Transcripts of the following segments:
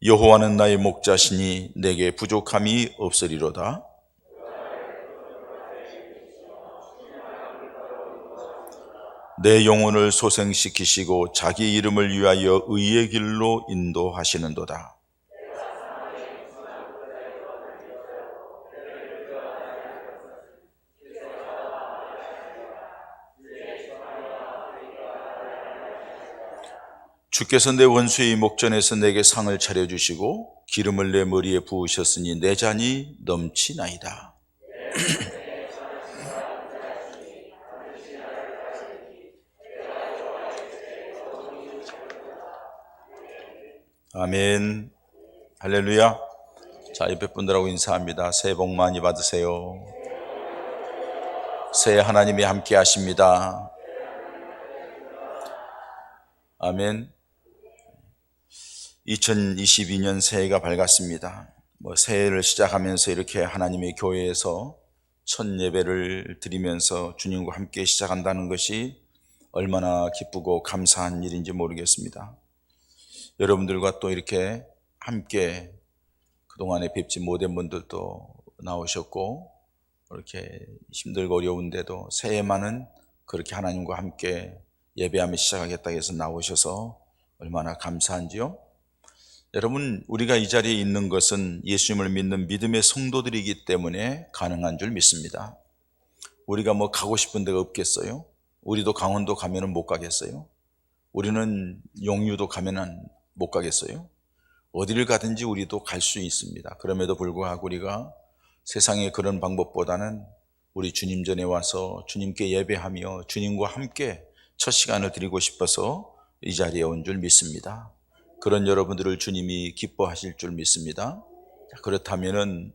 여호와는 나의 목자시니 내게 부족함이 없으리로다. 내 영혼을 소생시키시고 자기 이름을 위하여 의의 길로 인도하시는도다. 주께서 내 원수의 목전에서 내게 상을 차려주시고 기름을 내 머리에 부으셨으니 내 잔이 넘치나이다. 아멘. 할렐루야. 자, 옆에 분들하고 인사합니다. 새해 복 많이 받으세요. 새해 하나님이 함께 하십니다. 아멘. 2022년 새해가 밝았습니다. 새해를 시작하면서 이렇게 하나님의 교회에서 첫 예배를 드리면서 주님과 함께 시작한다는 것이 얼마나 기쁘고 감사한 일인지 모르겠습니다. 여러분들과 또 이렇게 함께 그동안에 뵙지 못한 분들도 나오셨고, 이렇게 힘들고 어려운데도 새해만은 그렇게 하나님과 함께 예배하며 시작하겠다 해서 나오셔서 얼마나 감사한지요. 여러분, 우리가 이 자리에 있는 것은 예수님을 믿는 믿음의 성도들이기 때문에 가능한 줄 믿습니다. 우리가 가고 싶은 데가 없겠어요? 우리도 강원도 가면은 못 가겠어요? 우리는 용유도 가면은 못 가겠어요? 어디를 가든지 우리도 갈 수 있습니다. 그럼에도 불구하고 우리가 세상의 그런 방법보다는 우리 주님 전에 와서 주님께 예배하며 주님과 함께 첫 시간을 드리고 싶어서 이 자리에 온 줄 믿습니다. 그런 여러분들을 주님이 기뻐하실 줄 믿습니다. 그렇다면은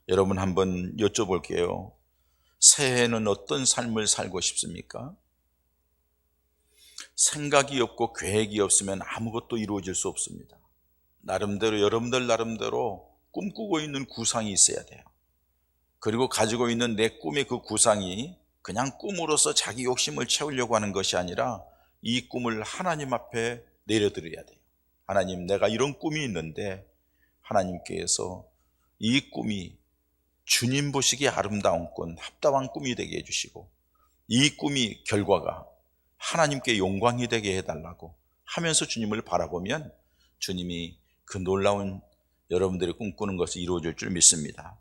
여러분 한번 여쭤볼게요. 새해에는 어떤 삶을 살고 싶습니까? 생각이 없고 계획이 없으면 아무것도 이루어질 수 없습니다. 나름대로, 여러분들 나름대로 꿈꾸고 있는 구상이 있어야 돼요. 그리고 가지고 있는 내 꿈의 그 구상이 그냥 꿈으로서 자기 욕심을 채우려고 하는 것이 아니라 이 꿈을 하나님 앞에 내려드려야 돼요. 하나님, 내가 이런 꿈이 있는데 하나님께서 이 꿈이 주님 보시기에 아름다운 꿈, 합당한 꿈이 되게 해주시고, 이 꿈이 결과가 하나님께 영광이 되게 해달라고 하면서 주님을 바라보면 주님이 그 놀라운 여러분들이 꿈꾸는 것을 이루어질 줄 믿습니다.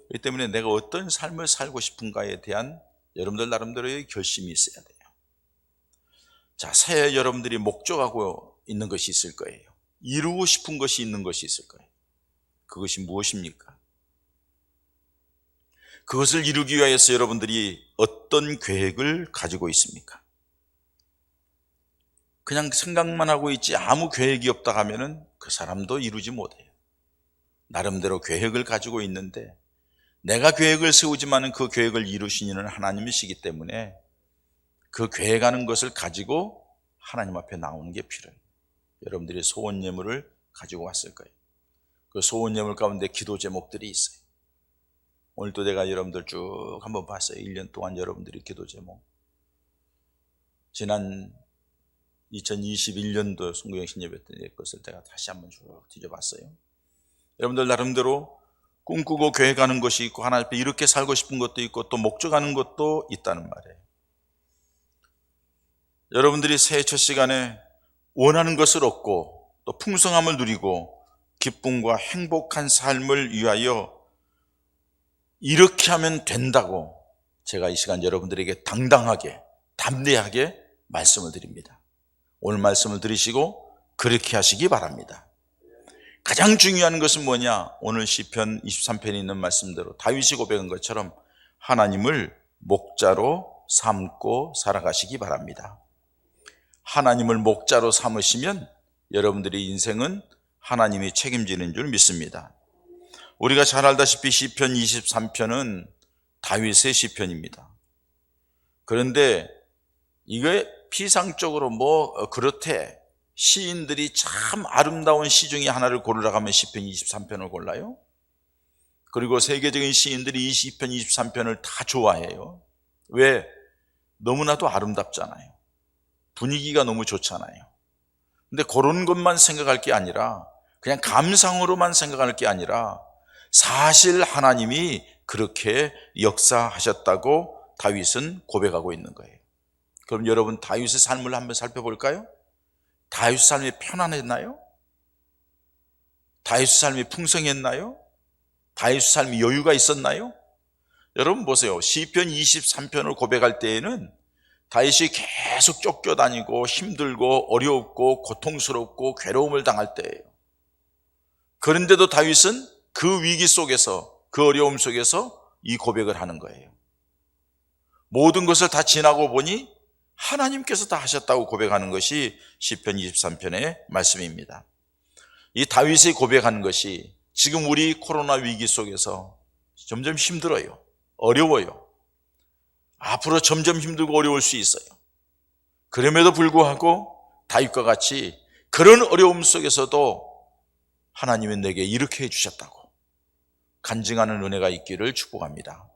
그렇기 때문에 내가 어떤 삶을 살고 싶은가에 대한 여러분들 나름대로의 결심이 있어야 돼요. 자, 새해 여러분들이 목적하고 있는 것이 있을 거예요. 이루고 싶은 것이 있는 것이 있을 거예요. 그것이 무엇입니까? 그것을 이루기 위해서 여러분들이 어떤 계획을 가지고 있습니까? 그냥 생각만 하고 있지 아무 계획이 없다 하면은 그 사람도 이루지 못해요. 나름대로 계획을 가지고 있는데 내가 계획을 세우지만은 그 계획을 이루시는 하나님이시기 때문에 그 계획하는 것을 가지고 하나님 앞에 나오는 게 필요해요. 여러분들이 소원 예물을 가지고 왔을 거예요. 그 소원 예물 가운데 기도 제목들이 있어요. 오늘도 내가 여러분들 쭉 한번 봤어요. 1년 동안 여러분들이 기도 제목. 지난 2021년도 송구영신 예배 때 것을 제가 다시 한번 쭉 뒤져봤어요. 여러분들 나름대로 꿈꾸고 계획하는 것이 있고 하나님 앞에 이렇게 살고 싶은 것도 있고 또 목적하는 것도 있다는 말이에요. 여러분들이 새해 첫 시간에 원하는 것을 얻고 또 풍성함을 누리고 기쁨과 행복한 삶을 위하여 이렇게 하면 된다고 제가 이 시간 여러분들에게 당당하게 담대하게 말씀을 드립니다. 오늘 말씀을 들으시고 그렇게 하시기 바랍니다. 가장 중요한 것은 뭐냐? 오늘 시편 23편에 있는 말씀대로 다윗이 고백한 것처럼 하나님을 목자로 삼고 살아가시기 바랍니다. 하나님을 목자로 삼으시면 여러분들의 인생은 하나님이 책임지는 줄 믿습니다. 우리가 잘 알다시피 시편 23편은 다윗의 시편입니다. 그런데 이게 피상적으로 그렇대 시인들이 참 아름다운 시 중에 하나를 고르라고 하면 시편 23편을 골라요. 그리고 세계적인 시인들이 이 시편 23편을 다 좋아해요. 왜? 너무나도 아름답잖아요. 분위기가 너무 좋잖아요. 근데 그런 것만 생각할 게 아니라 그냥 감상으로만 생각할 게 아니라 사실 하나님이 그렇게 역사하셨다고 다윗은 고백하고 있는 거예요. 그럼 여러분 다윗의 삶을 한번 살펴볼까요? 다윗의 삶이 편안했나요? 다윗의 삶이 풍성했나요? 다윗의 삶이 여유가 있었나요? 여러분 보세요. 시편 23편을 고백할 때에는 다윗이 계속 쫓겨다니고 힘들고 어렵고 고통스럽고 괴로움을 당할 때예요. 그런데도 다윗은 그 위기 속에서, 그 어려움 속에서 이 고백을 하는 거예요. 모든 것을 다 지나고 보니 하나님께서 다 하셨다고 고백하는 것이 시편 23편의 말씀입니다. 이 다윗이 고백하는 것이 지금 우리 코로나 위기 속에서 점점 힘들어요. 어려워요. 앞으로 점점 힘들고 어려울 수 있어요. 그럼에도 불구하고 다윗과 같이 그런 어려움 속에서도 하나님은 내게 이렇게 해주셨다고 간증하는 은혜가 있기를 축복합니다.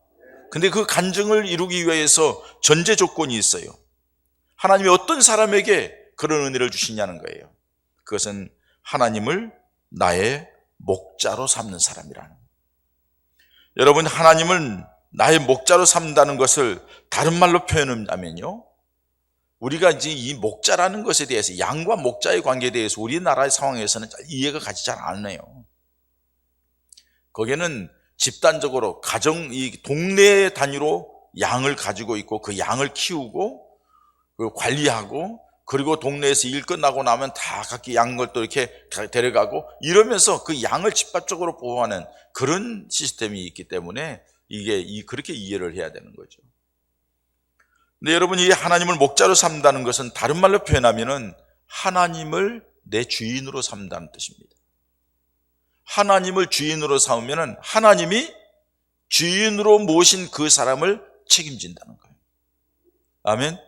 근데 그 간증을 이루기 위해서 전제 조건이 있어요. 하나님이 어떤 사람에게 그런 은혜를 주시냐는 거예요. 그것은 하나님을 나의 목자로 삼는 사람이라는 거예요. 여러분, 하나님을 나의 목자로 삼는다는 것을 다른 말로 표현하면요, 우리가 이제 이 목자라는 것에 대해서, 양과 목자의 관계에 대해서 우리나라의 상황에서는 이해가 가지 잘 않아요. 거기에는 집단적으로 이 동네 단위로 양을 가지고 있고 그 양을 키우고 관리하고, 그리고 동네에서 일 끝나고 나면 다 각기 양을 또 이렇게 데려가고 이러면서 그 양을 집합적으로 보호하는 그런 시스템이 있기 때문에 이게 그렇게 이해를 해야 되는 거죠. 근데 여러분, 이 하나님을 목자로 삼는다는 것은 다른 말로 표현하면은 하나님을 내 주인으로 삼는다는 뜻입니다. 하나님을 주인으로 삼으면은 하나님이 주인으로 모신 그 사람을 책임진다는 거예요. 아멘.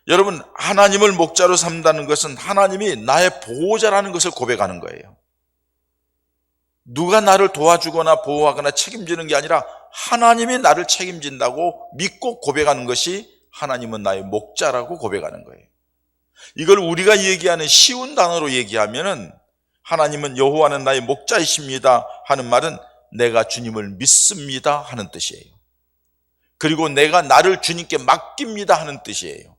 여러분, 하나님을 목자로 삼는다는 것은 하나님이 나의 보호자라는 것을 고백하는 거예요. 누가 나를 도와주거나 보호하거나 책임지는 게 아니라 하나님이 나를 책임진다고 믿고 고백하는 것이 하나님은 나의 목자라고 고백하는 거예요. 이걸 우리가 얘기하는 쉬운 단어로 얘기하면은 하나님은 여호와는 나의 목자이십니다 하는 말은 내가 주님을 믿습니다 하는 뜻이에요. 그리고 내가 나를 주님께 맡깁니다 하는 뜻이에요.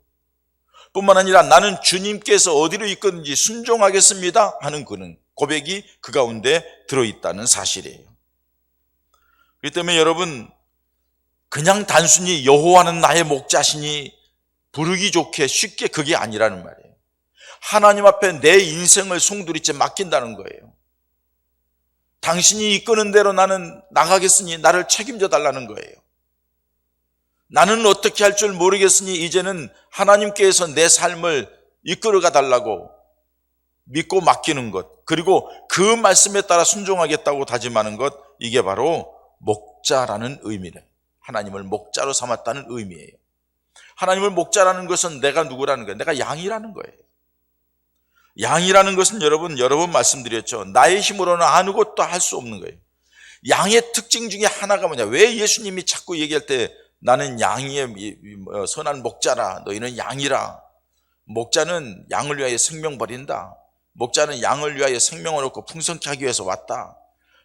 뿐만 아니라 나는 주님께서 어디로 이끄든지 순종하겠습니다 하는 그런 고백이 그 가운데 들어있다는 사실이에요. 그렇기 때문에 여러분, 그냥 단순히 여호와는 나의 목자시니 부르기 좋게 쉽게 그게 아니라는 말이에요. 하나님 앞에 내 인생을 송두리째 맡긴다는 거예요. 당신이 이끄는 대로 나는 나가겠으니 나를 책임져 달라는 거예요. 나는 어떻게 할 줄 모르겠으니 이제는 하나님께서 내 삶을 이끌어가 달라고 믿고 맡기는 것, 그리고 그 말씀에 따라 순종하겠다고 다짐하는 것, 이게 바로 목자라는 의미래. 하나님을 목자로 삼았다는 의미예요. 하나님을 목자라는 것은 내가 누구라는 거예요? 내가 양이라는 거예요. 양이라는 것은 여러분 여러 번 말씀드렸죠. 나의 힘으로는 아무것도 할 수 없는 거예요. 양의 특징 중에 하나가 뭐냐? 왜 예수님이 자꾸 얘기할 때 나는 양의 선한 목자라, 너희는 양이라. 목자는 양을 위하여 생명 버린다. 목자는 양을 위하여 생명을 얻고 풍성케 하기 위해서 왔다.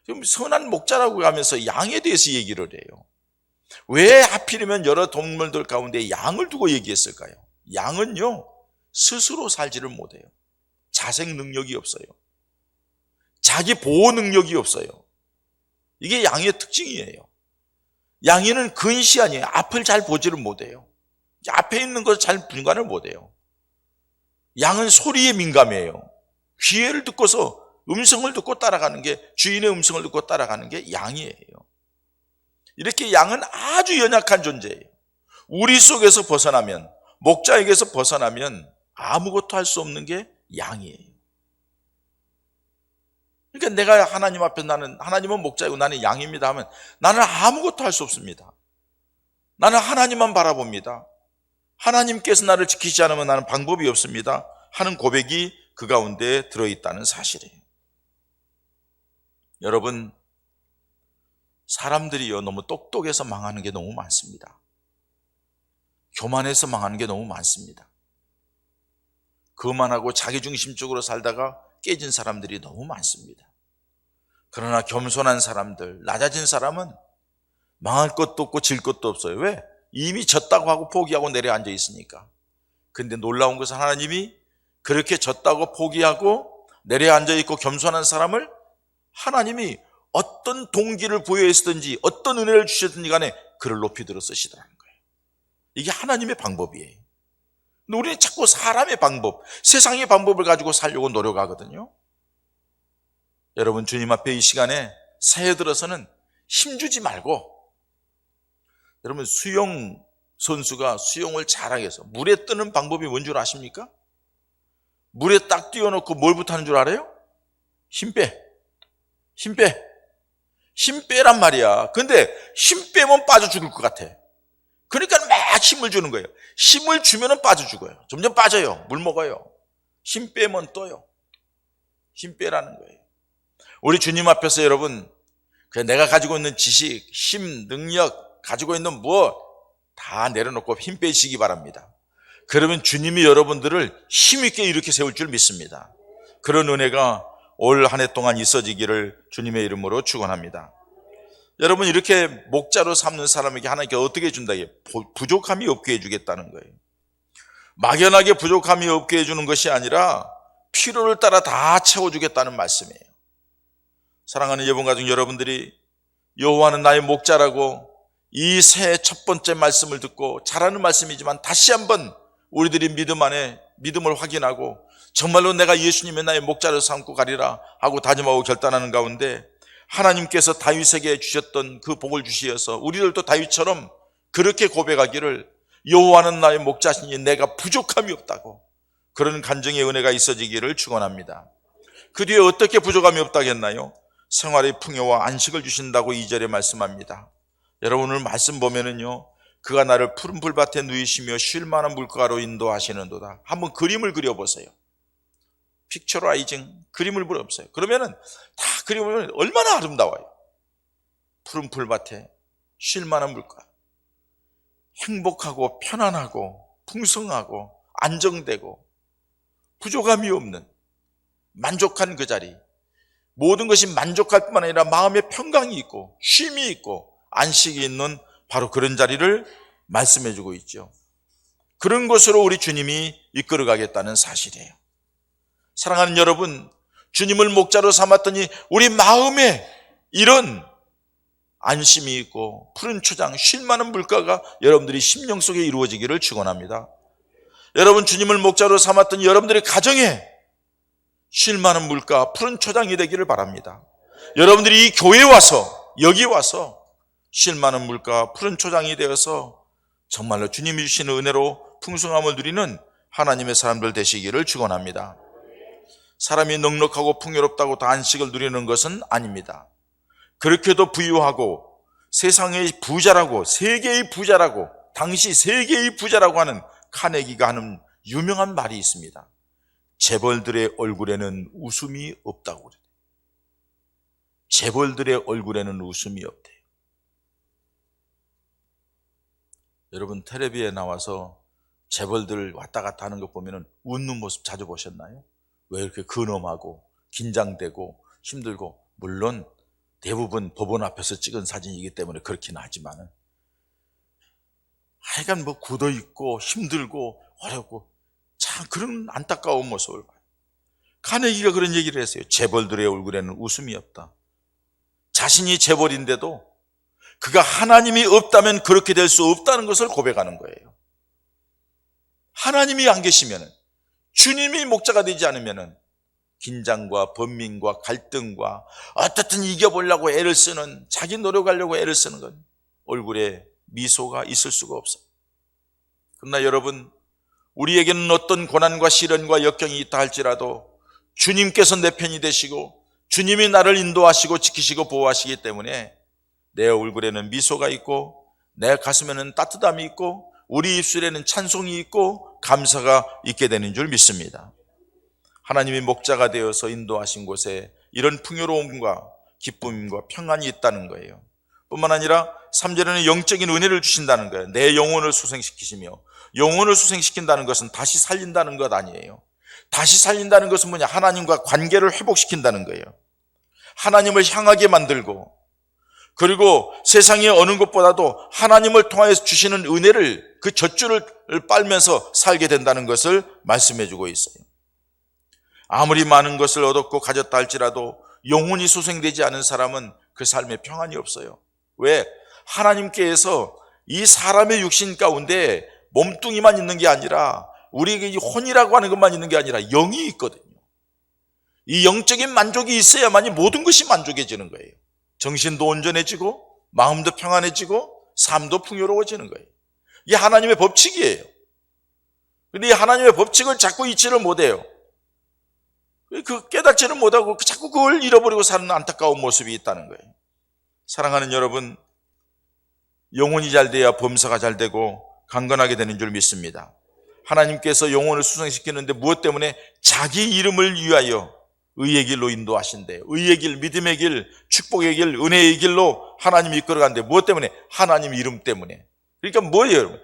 지금 선한 목자라고 하면서 양에 대해서 얘기를 해요. 왜 하필이면 여러 동물들 가운데 양을 두고 얘기했을까요? 양은요, 스스로 살지를 못해요. 자생 능력이 없어요. 자기 보호 능력이 없어요. 이게 양의 특징이에요. 양이는 근시 아니에요. 앞을 잘 보지를 못해요. 앞에 있는 것을 잘 분간을 못해요. 양은 소리에 민감해요. 귀를 듣고서 음성을 듣고 따라가는 게, 주인의 음성을 듣고 따라가는 게 양이에요. 이렇게 양은 아주 연약한 존재예요. 우리 속에서 벗어나면, 목자에게서 벗어나면 아무것도 할 수 없는 게 양이에요. 그러니까 내가 하나님 앞에 하나님은 목자이고 나는 양입니다 하면 나는 아무것도 할 수 없습니다. 나는 하나님만 바라봅니다. 하나님께서 나를 지키지 않으면 나는 방법이 없습니다 하는 고백이 그 가운데 들어있다는 사실이에요. 여러분, 사람들이요, 너무 똑똑해서 망하는 게 너무 많습니다. 교만해서 망하는 게 너무 많습니다. 그만하고 자기중심적으로 살다가 깨진 사람들이 너무 많습니다. 그러나 겸손한 사람들, 낮아진 사람은 망할 것도 없고 질 것도 없어요. 왜? 이미 졌다고 하고 포기하고 내려앉아 있으니까. 근데 놀라운 것은 하나님이 그렇게 졌다고 포기하고 내려앉아 있고 겸손한 사람을 하나님이 어떤 동기를 부여했든지 어떤 은혜를 주셨든지 간에 그를 높이 들어 쓰시더라는 거예요. 이게 하나님의 방법이에요. 근데 우리는 자꾸 사람의 방법, 세상의 방법을 가지고 살려고 노력하거든요. 여러분, 주님 앞에 이 시간에 새해 들어서는 힘주지 말고, 여러분, 수영 선수가 수영을 잘하게 해서 물에 뜨는 방법이 뭔 줄 아십니까? 물에 딱 띄워놓고 뭘부터 하는 줄 알아요? 힘 빼. 힘 빼. 힘 빼란 말이야. 근데 힘 빼면 빠져 죽을 것 같아. 그러니까 막 힘을 주는 거예요. 힘을 주면은 빠져 죽어요. 점점 빠져요. 물 먹어요. 힘 빼면 떠요. 힘 빼라는 거예요. 우리 주님 앞에서 여러분, 그냥 내가 가지고 있는 지식, 힘, 능력, 가지고 있는 무엇 다 내려놓고 힘 빼시기 바랍니다. 그러면 주님이 여러분들을 힘있게 일으켜 세울 줄 믿습니다. 그런 은혜가 올 한 해 동안 있어지기를 주님의 이름으로 축원합니다. 여러분, 이렇게 목자로 삼는 사람에게 하나님께 어떻게 준다? 부족함이 없게 해주겠다는 거예요. 막연하게 부족함이 없게 해주는 것이 아니라 필요를 따라 다 채워주겠다는 말씀이에요. 사랑하는 여러분, 여러분들이 여호와는 나의 목자라고 이 새해 첫 번째 말씀을 듣고 잘하는 말씀이지만 다시 한번 우리들이 믿음 안에 믿음을 확인하고 정말로 내가 예수님의 나의 목자를 삼고 가리라 하고 다짐하고 결단하는 가운데 하나님께서 다윗에게 주셨던 그 복을 주시어서 우리들도 다윗처럼 그렇게 고백하기를 여호와는 나의 목자시니 내가 부족함이 없다고, 그런 간증의 은혜가 있어지기를 축원합니다. 그 뒤에 어떻게 부족함이 없다겠나요? 생활의 풍요와 안식을 주신다고 2절에 말씀합니다. 여러분, 오늘 말씀 보면은요, 그가 나를 푸른 풀밭에 누이시며 쉴 만한 물가로 인도하시는도다. 한번 그림을 그려보세요. 픽처라이징, 그림을 그려보세요. 그러면은 다 그림을 얼마나 아름다워요. 푸른 풀밭에 쉴 만한 물가, 행복하고 편안하고 풍성하고 안정되고 부족함이 없는 만족한 그 자리, 모든 것이 만족할 뿐만 아니라 마음의 평강이 있고 쉼이 있고 안식이 있는 바로 그런 자리를 말씀해주고 있죠. 그런 곳으로 우리 주님이 이끌어가겠다는 사실이에요. 사랑하는 여러분, 주님을 목자로 삼았더니 우리 마음에 이런 안심이 있고 푸른 초장, 쉴 만한 물가가 여러분들이 심령 속에 이루어지기를 축원합니다. 여러분, 주님을 목자로 삼았더니 여러분들의 가정에 쉴 만한 물가, 푸른 초장이 되기를 바랍니다. 여러분들이 이 교회에 와서, 여기 와서 쉴 만한 물가, 푸른 초장이 되어서 정말로 주님이 주시는 은혜로 풍성함을 누리는 하나님의 사람들 되시기를 축원합니다. 사람이 넉넉하고 풍요롭다고 다 안식을 누리는 것은 아닙니다. 그렇게도 부유하고 세상의 부자라고, 세계의 부자라고, 당시 세계의 부자라고 하는 카네기가 하는 유명한 말이 있습니다. 재벌들의 얼굴에는 웃음이 없다고 그래요. 재벌들의 얼굴에는 웃음이 없대요. 여러분, 텔레비에 나와서 재벌들 왔다 갔다 하는 거 보면 웃는 모습 자주 보셨나요? 왜 이렇게 근엄하고 긴장되고 힘들고, 물론 대부분 법원 앞에서 찍은 사진이기 때문에 그렇긴 하지만은 하여간 뭐 굳어있고 힘들고 어렵고 참 그런 안타까운 모습을 봐요. 카네기가 그런 얘기를 했어요. 재벌들의 얼굴에는 웃음이 없다. 자신이 재벌인데도 그가 하나님이 없다면 그렇게 될 수 없다는 것을 고백하는 거예요. 하나님이 안 계시면은, 주님이 목자가 되지 않으면은 긴장과 번민과 갈등과 어떻든 이겨보려고 애를 쓰는, 자기 노력하려고 애를 쓰는 건 얼굴에 미소가 있을 수가 없어요. 그러나 여러분, 우리에게는 어떤 고난과 시련과 역경이 있다 할지라도 주님께서 내 편이 되시고 주님이 나를 인도하시고 지키시고 보호하시기 때문에 내 얼굴에는 미소가 있고 내 가슴에는 따뜻함이 있고 우리 입술에는 찬송이 있고 감사가 있게 되는 줄 믿습니다. 하나님이 목자가 되어서 인도하신 곳에 이런 풍요로움과 기쁨과 평안이 있다는 거예요. 뿐만 아니라 3절에는 영적인 은혜를 주신다는 거예요. 내 영혼을 수생시키시며, 영혼을 수생시킨다는 것은 다시 살린다는 것 아니에요. 다시 살린다는 것은 뭐냐? 하나님과 관계를 회복시킨다는 거예요. 하나님을 향하게 만들고, 그리고 세상의 어느 것보다도 하나님을 통하여서 주시는 은혜를, 그 젖줄을 빨면서 살게 된다는 것을 말씀해 주고 있어요. 아무리 많은 것을 얻었고 가졌다 할지라도 영혼이 소생되지 않은 사람은 그 삶에 평안이 없어요. 왜? 하나님께서 이 사람의 육신 가운데 몸뚱이만 있는 게 아니라, 우리에게 이 혼이라고 하는 것만 있는 게 아니라 영이 있거든요. 이 영적인 만족이 있어야만이 모든 것이 만족해지는 거예요. 정신도 온전해지고 마음도 평안해지고 삶도 풍요로워지는 거예요. 이게 하나님의 법칙이에요. 그런데 이 하나님의 법칙을 자꾸 잊지를 못해요. 그 깨닫지를 못하고 자꾸 그걸 잃어버리고 사는 안타까운 모습이 있다는 거예요. 사랑하는 여러분, 영혼이 잘 돼야 범사가 잘 되고 강건하게 되는 줄 믿습니다. 하나님께서 영혼을 수성시키는데 무엇 때문에? 자기 이름을 위하여 의의 길로 인도하신대요. 의의 길, 믿음의 길, 축복의 길, 은혜의 길로 하나님이 이끌어간대. 무엇 때문에? 하나님 이름 때문에. 그러니까 뭐예요, 여러분?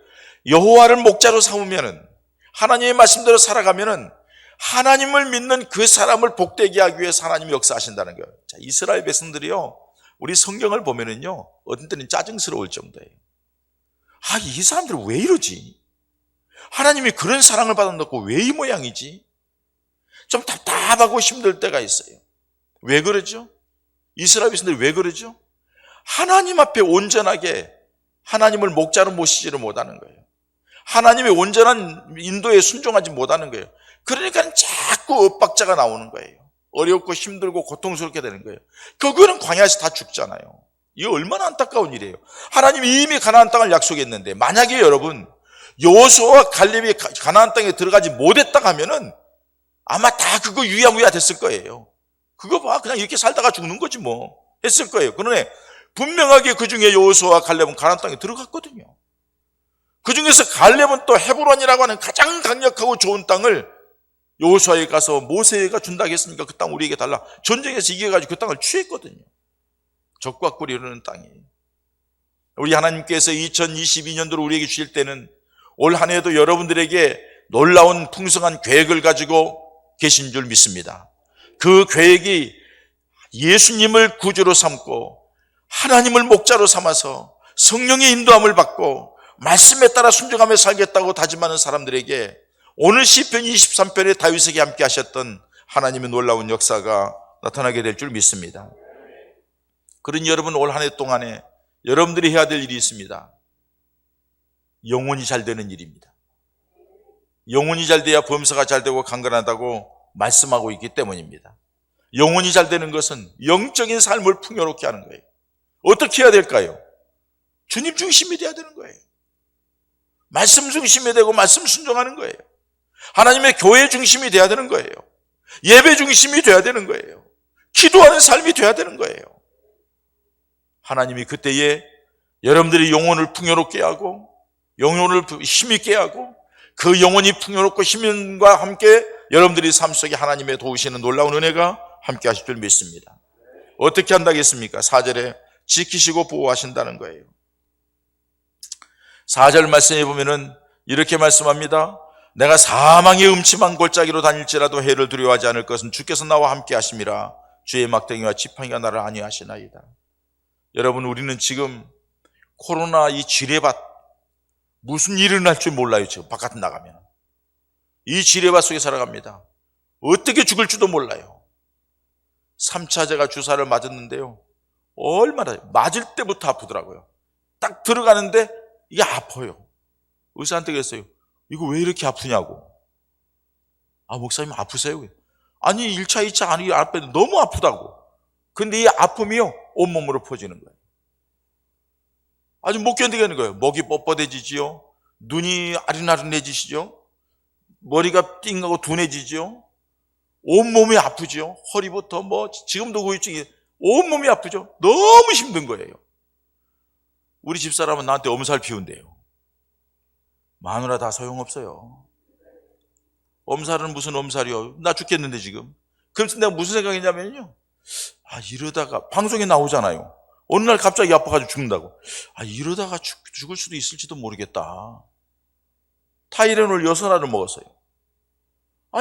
여호와를 목자로 삼으면은, 하나님의 말씀대로 살아가면은 하나님을 믿는 그 사람을 복되게 하기 위해서 하나님이 역사하신다는 거예요. 자, 이스라엘 백성들이요, 우리 성경을 보면은요, 어떤 때는 짜증스러울 정도예요. 아, 이 사람들은 왜 이러지? 하나님이 그런 사랑을 받아놓고 왜 이 모양이지? 좀 답답하고 힘들 때가 있어요. 왜 그러죠? 이스라엘 백성들이 왜 그러죠? 하나님 앞에 온전하게 하나님을 목자로 모시지를 못하는 거예요. 하나님의 온전한 인도에 순종하지 못하는 거예요. 그러니까 자꾸 엇박자가 나오는 거예요. 어렵고 힘들고 고통스럽게 되는 거예요. 그거는 광야에서 다 죽잖아요. 이게 얼마나 안타까운 일이에요. 하나님이 이미 가나안 땅을 약속했는데, 만약에 여러분 여호수아와 갈렙이 가나안 땅에 들어가지 못했다 하면은 아마 다 그거 유야무야 됐을 거예요. 그거 봐, 그냥 이렇게 살다가 죽는 거지 뭐 했을 거예요. 그러네, 분명하게 그 중에 여호수아와 갈렙은 가나안 땅에 들어갔거든요. 그 중에서 갈렙은 또 헤브론이라고 하는 가장 강력하고 좋은 땅을 여호수아에 가서 모세가 준다고 했으니까 그 땅 우리에게 달라, 전쟁에서 이겨가지고 그 땅을 취했거든요. 적과 꿀이 흐르는 땅이에요. 우리 하나님께서 2022년도를 우리에게 주실 때는 올 한 해도 여러분들에게 놀라운 풍성한 계획을 가지고 계신 줄 믿습니다. 그 계획이 예수님을 구주로 삼고 하나님을 목자로 삼아서 성령의 인도함을 받고 말씀에 따라 순종하며 살겠다고 다짐하는 사람들에게 오늘 시편 23편에 다윗에게 함께 하셨던 하나님의 놀라운 역사가 나타나게 될 줄 믿습니다. 그러니 여러분, 올 한 해 동안에 여러분들이 해야 될 일이 있습니다. 영혼이 잘 되는 일입니다. 영혼이 잘 돼야 범사가 잘 되고 강건하다고 말씀하고 있기 때문입니다. 영혼이 잘 되는 것은 영적인 삶을 풍요롭게 하는 거예요. 어떻게 해야 될까요? 주님 중심이 돼야 되는 거예요. 말씀 중심이 되고 말씀 순종하는 거예요. 하나님의 교회 중심이 돼야 되는 거예요. 예배 중심이 돼야 되는 거예요. 기도하는 삶이 돼야 되는 거예요. 하나님이 그때에 여러분들의 영혼을 풍요롭게 하고 영혼을 힘있게 하고 그 영혼이 풍요롭고 힘과 함께 여러분들의 삶 속에 하나님의 도우시는 놀라운 은혜가 함께 하실 줄 믿습니다. 어떻게 한다겠습니까? 4절에 지키시고 보호하신다는 거예요. 4절 말씀해 보면은 이렇게 말씀합니다. 내가 사망의 음침한 골짜기로 다닐지라도 해를 두려워하지 않을 것은 주께서 나와 함께 하심이라. 주의 막대기와 지팡이가 나를 안위하시나이다. 여러분, 우리는 지금 코로나 이 지뢰밭, 무슨 일이 날 줄 몰라요. 지금 바깥에 나가면 이 지뢰밭 속에 살아갑니다. 어떻게 죽을지도 몰라요. 3차 제가 주사를 맞았는데요, 얼마나 맞을 때부터 아프더라고요. 딱 들어가는데 이게 아파요. 의사한테 그랬어요. 이거 왜 이렇게 아프냐고. 아, 목사님 아프세요? 아니 1차 2차 아니 앞에도 너무 아프다고. 근데 이 아픔이요 온몸으로 퍼지는 거예요. 아주 못 견디겠는 거예요. 목이 뻣뻣해지지요, 눈이 아른아른해지시죠, 머리가 띵하고 둔해지죠, 온몸이 아프죠. 허리부터 뭐 지금도 그 위쪽이 온몸이 아프죠. 너무 힘든 거예요. 우리 집사람은 나한테 엄살 피운대요. 마누라 다 소용없어요. 엄살은 무슨 엄살이요? 나 죽겠는데 지금. 그래서 내가 무슨 생각이냐면요, 아, 이러다가 방송에 나오잖아요. 어느 날 갑자기 아파가지고 죽는다고. 아, 이러다가 죽을 수도 있을지도 모르겠다. 타이레놀 6알을 먹었어요.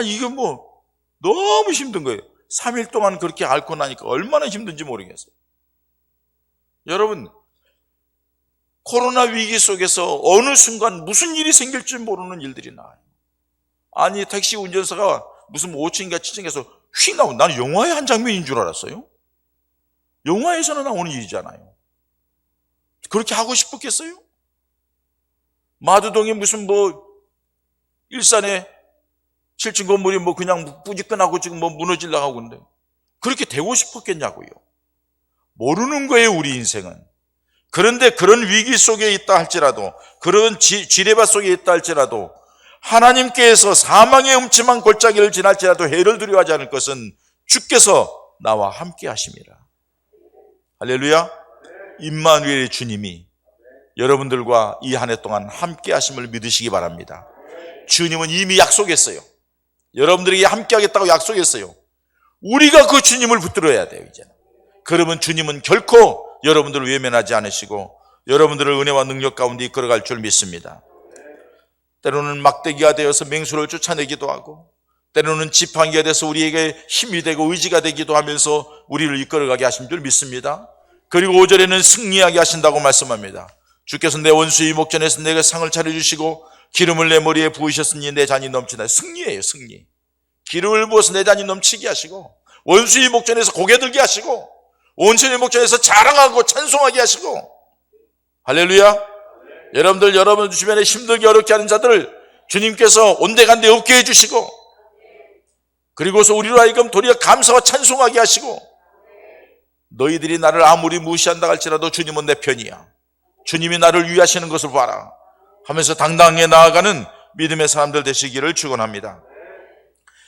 이게 너무 힘든 거예요. 3일 동안 그렇게 앓고 나니까 얼마나 힘든지 모르겠어요. 여러분, 코로나 위기 속에서 어느 순간 무슨 일이 생길지 모르는 일들이 나와요. 택시 운전사가 무슨 5층인가 7층에서 휙 나오고, 나는 영화의 한 장면인 줄 알았어요. 영화에서는 나오는 일이잖아요. 그렇게 하고 싶었겠어요? 마두동에 무슨 일산에 7층 건물이 그냥 뿌지끈하고 지금 무너지려고 하고 있는데 그렇게 되고 싶었겠냐고요. 모르는 거예요, 우리 인생은. 그런데 그런 위기 속에 있다 할지라도, 그런 지뢰밭 속에 있다 할지라도, 하나님께서 사망의 음침한 골짜기를 지날지라도 해를 두려워하지 않을 것은 주께서 나와 함께 하심이라. 할렐루야. 임마누엘의 주님이 여러분들과 이 한 해 동안 함께 하심을 믿으시기 바랍니다. 주님은 이미 약속했어요. 여러분들에게 함께 하겠다고 약속했어요. 우리가 그 주님을 붙들어야 돼요, 이제는. 그러면 주님은 결코 여러분들을 외면하지 않으시고 여러분들을 은혜와 능력 가운데 이끌어갈 줄 믿습니다. 때로는 막대기가 되어서 맹수를 쫓아내기도 하고, 때로는 지팡이가 돼서 우리에게 힘이 되고 의지가 되기도 하면서 우리를 이끌어가게 하신 줄 믿습니다. 그리고 5절에는 승리하게 하신다고 말씀합니다. 주께서 내 원수의 목전에서 내게 상을 차려주시고 기름을 내 머리에 부으셨으니 내 잔이 넘치다. 승리예요, 승리. 기름을 부어서 내 잔이 넘치게 하시고, 원수의 목전에서 고개 들게 하시고, 온천의 목전에서 자랑하고 찬송하게 하시고. 할렐루야. 여러분 주변에 힘들게 어렵게 하는 자들을 주님께서 온데간데 없게 해주시고, 그리고서 우리로 하여금 도리어 감사와 찬송하게 하시고, 너희들이 나를 아무리 무시한다 할지라도 주님은 내 편이야, 주님이 나를 위하시는 것을 봐라 하면서 당당하게 나아가는 믿음의 사람들 되시기를 축원합니다.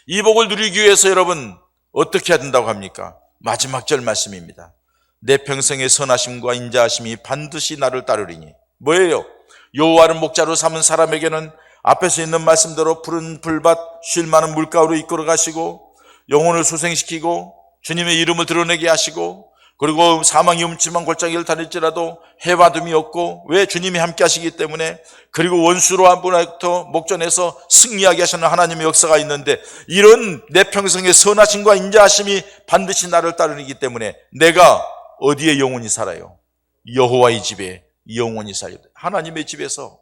이 복을 누리기 위해서 여러분 어떻게 해야 된다고 합니까? 마지막 절 말씀입니다. 내 평생의 선하심과 인자하심이 반드시 나를 따르리니. 뭐예요? 여호와를 목자로 삼은 사람에게는 앞에서 있는 말씀대로 푸른 풀밭 쉴 만한 물가로 이끌어 가시고, 영혼을 소생시키고 주님의 이름을 드러내게 하시고, 그리고 사망이 음침한 골짜기를 다닐지라도 해와둠이 없고, 왜? 주님이 함께 하시기 때문에. 그리고 원수로 한 분부터 목전에서 승리하게 하시는 하나님의 역사가 있는데, 이런 내 평생의 선하심과 인자하심이 반드시 나를 따르기 때문에 내가 어디에 영원히 살아요? 여호와의 집에 영원히 살아요. 하나님의 집에서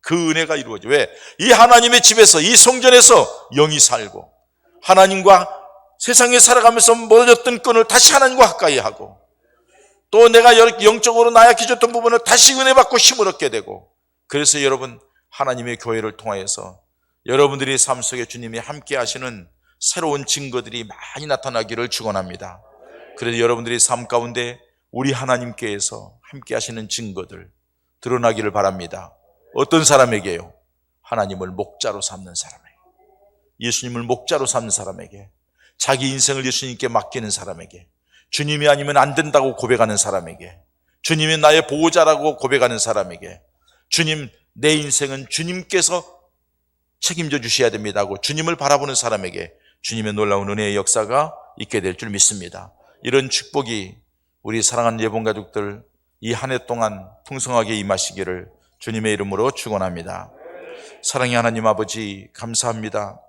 그 은혜가 이루어져. 왜? 이 하나님의 집에서, 이 성전에서 영이 살고, 하나님과 세상에 살아가면서 멀어졌던 끈을 다시 하나님과 가까이 하고, 또 내가 영적으로 나약해졌던 부분을 다시 은혜 받고 힘을 얻게 되고, 그래서 여러분, 하나님의 교회를 통하여서 여러분들의 삶 속에 주님이 함께 하시는 새로운 증거들이 많이 나타나기를 축원합니다. 그래서 여러분들의 삶 가운데 우리 하나님께서 함께 하시는 증거들 드러나기를 바랍니다. 어떤 사람에게요? 하나님을 목자로 삼는 사람에게, 예수님을 목자로 삼는 사람에게, 자기 인생을 예수님께 맡기는 사람에게, 주님이 아니면 안 된다고 고백하는 사람에게, 주님이 나의 보호자라고 고백하는 사람에게, 주님, 내 인생은 주님께서 책임져 주셔야 됩니다 하고 주님을 바라보는 사람에게 주님의 놀라운 은혜의 역사가 있게 될 줄 믿습니다. 이런 축복이 우리 사랑하는 예봉가족들 이 한 해 동안 풍성하게 임하시기를 주님의 이름으로 축원합니다. 사랑의 하나님 아버지, 감사합니다.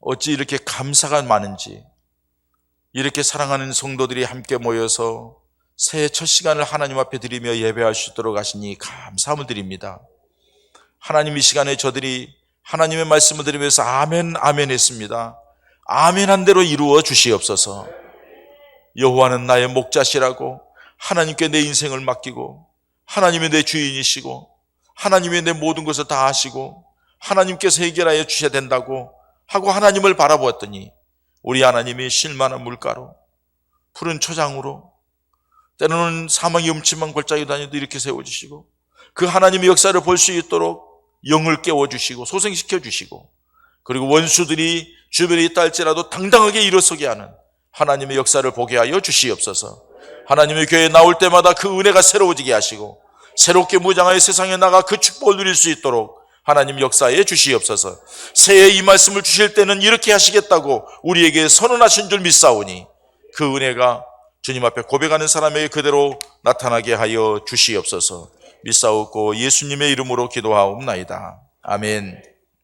어찌 이렇게 감사가 많은지, 이렇게 사랑하는 성도들이 함께 모여서 새해 첫 시간을 하나님 앞에 드리며 예배할 수 있도록 하시니 감사함을 드립니다. 하나님, 이 시간에 저들이 하나님의 말씀을 드리면서 아멘 아멘 했습니다. 아멘한 대로 이루어 주시옵소서. 여호와는 나의 목자시라고, 하나님께 내 인생을 맡기고, 하나님이 내 주인이시고, 하나님이 내 모든 것을 다 아시고, 하나님께서 해결하여 주셔야 된다고 하고 하나님을 바라보았더니, 우리 하나님이 쉴만한 물가로, 푸른 초장으로, 때로는 사망이 음침한 골짜기 다니도 이렇게 세워주시고, 그 하나님의 역사를 볼 수 있도록 영을 깨워주시고 소생시켜주시고, 그리고 원수들이 주변에 있다 할지라도 당당하게 일어서게 하는 하나님의 역사를 보게 하여 주시옵소서. 하나님의 교회에 나올 때마다 그 은혜가 새로워지게 하시고, 새롭게 무장하여 세상에 나가 그 축복을 누릴 수 있도록 하나님 역사에 주시옵소서. 새해 이 말씀을 주실 때는 이렇게 하시겠다고 우리에게 선언하신 줄 믿사오니, 그 은혜가 주님 앞에 고백하는 사람에게 그대로 나타나게 하여 주시옵소서. 믿사옵고 예수님의 이름으로 기도하옵나이다. 아멘.